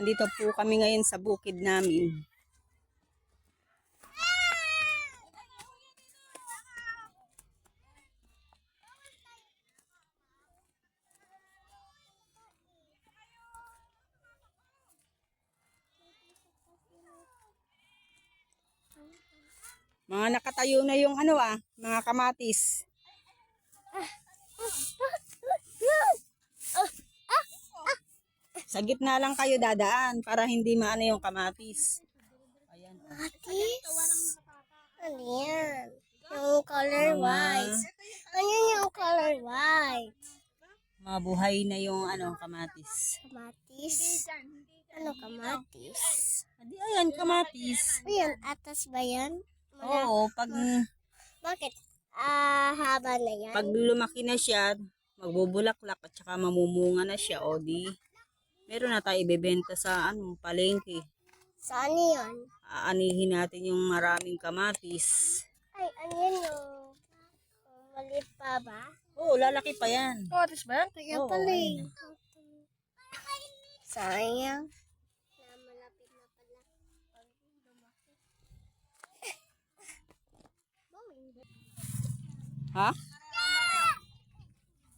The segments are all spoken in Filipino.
Andito po kami ngayon sa bukid namin. Mga nakatayo na yung mga kamatis. Sa gitna lang kayo dadaan para hindi maano yung kamatis. Ayan. Kamatis? Ano yan? Yung color white. Ano yung color white? Mabuhay na yung kamatis. Kamatis? Ano kamatis? Adi ayan, kamatis. Ayan, atas ba yan? Oo, Bakit? Haba na yan? pag lumaki na siya, magbubulaklak at saka mamumunga na siya, o di meron na tayo ibebenta sa palengke. Saan yun? Aanihin natin yung maraming kamatis. Ay, ano yan yung maliit pa ba? Oo, lalaki pa yan. Kamatis ba yan? Kaya Oo, pala ayan. Sayang. Malapit na pala. Ha?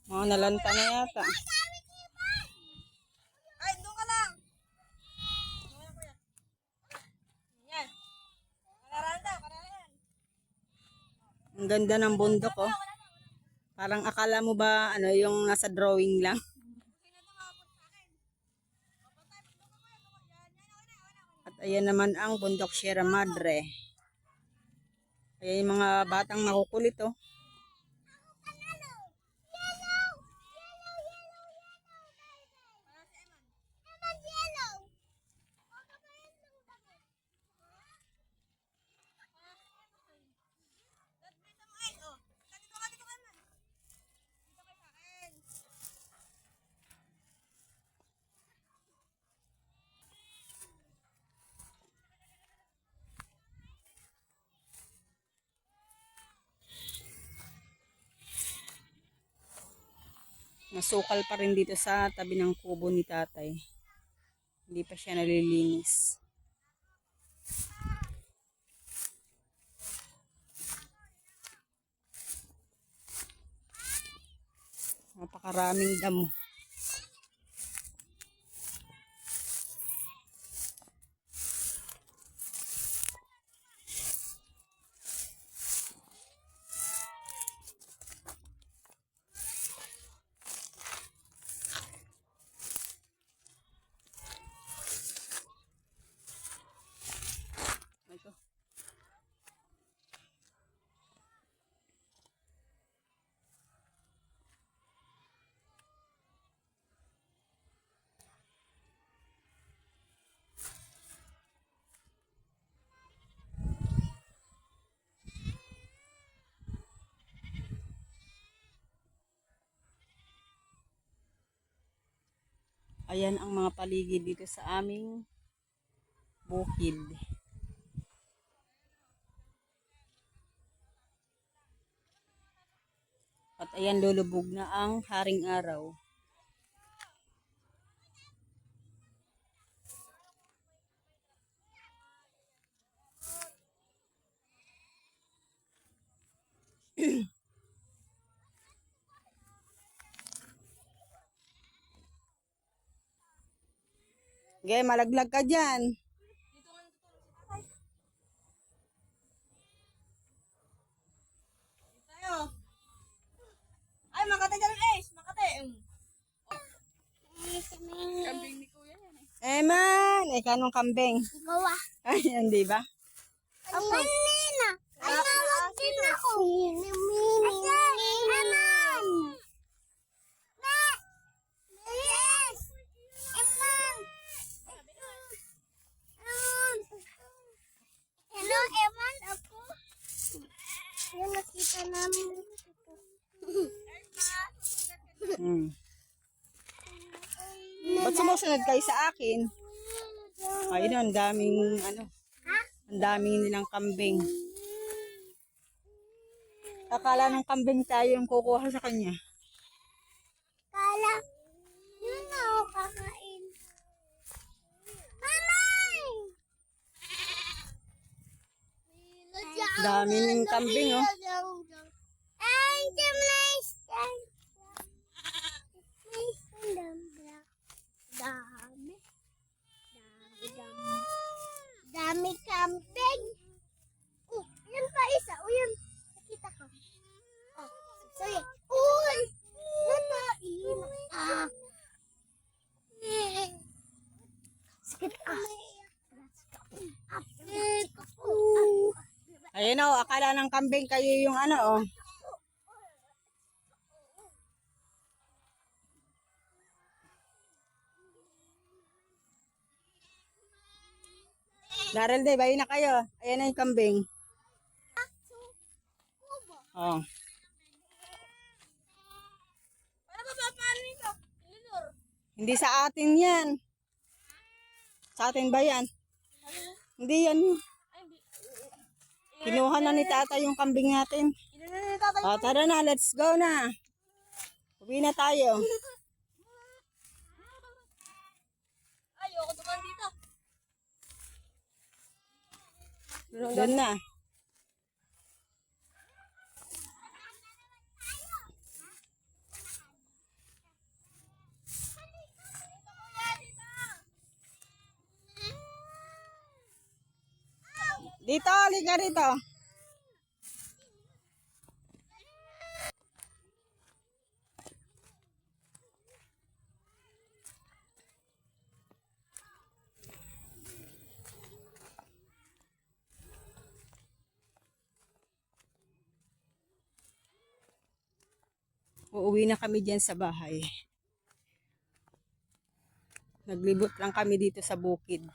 Mga nalanta na yata. Ay, doon ka lang. Yan. Kararan. Ang ganda ng bundok, oh. Parang akala mo ba yung nasa drawing lang? At ayan naman ang bundok Sierra Madre. Ayan yung mga batang makukulit, oh. Nasukal pa rin dito sa tabi ng kubo ni tatay. Hindi pa siya nalilinis. Napakaraming damo. Ito. Ayan ang mga paligid dito sa aming bukid. At ayan, lulubog na ang haring araw. Okay, malaglag ka dyan. Tayo. Ay, Makate dyan, Ace. Makate. Kambing ni Kuya yan eh. Man, kanong kambing. Gawa. Ayan, di ba? Ang manina. Ay, nawag din ako. Aman. Yes. Eman. Hello, Eman. Ako. Yan, nakita namin. Ba't sumusunod kayo sa akin? Ayun, ang daming ang daming nilang kambing. Akala ng kambing tayo yung kukuha sa kanya. Kala. Yun na ako kakain. Dami ng kambing, oh. Ay, nice. Dami. Dami kambing. Oh, yan pa isa. Oh, yan. Nakita ko. Oh, sige. Uy! Natain. Ah. Sige. Ayun, oh. Akala ng kambing kayo yung ano, oh. Daryl, day, bayo na kayo. Ayan na yung kambing. Oh. Ano ba paano nito? Ilor. Hindi sa atin yan. Sa atin ba yan? Hindi yan. Kinuha na ni tata yung kambing natin. Ilan na tatay? O, tara na. Let's go na. Uwi na tayo. Ayoko tuman dito. Doon na. Dito, halika rito. Uuwi na kami dyan sa bahay. Naglibot lang kami dito sa bukid.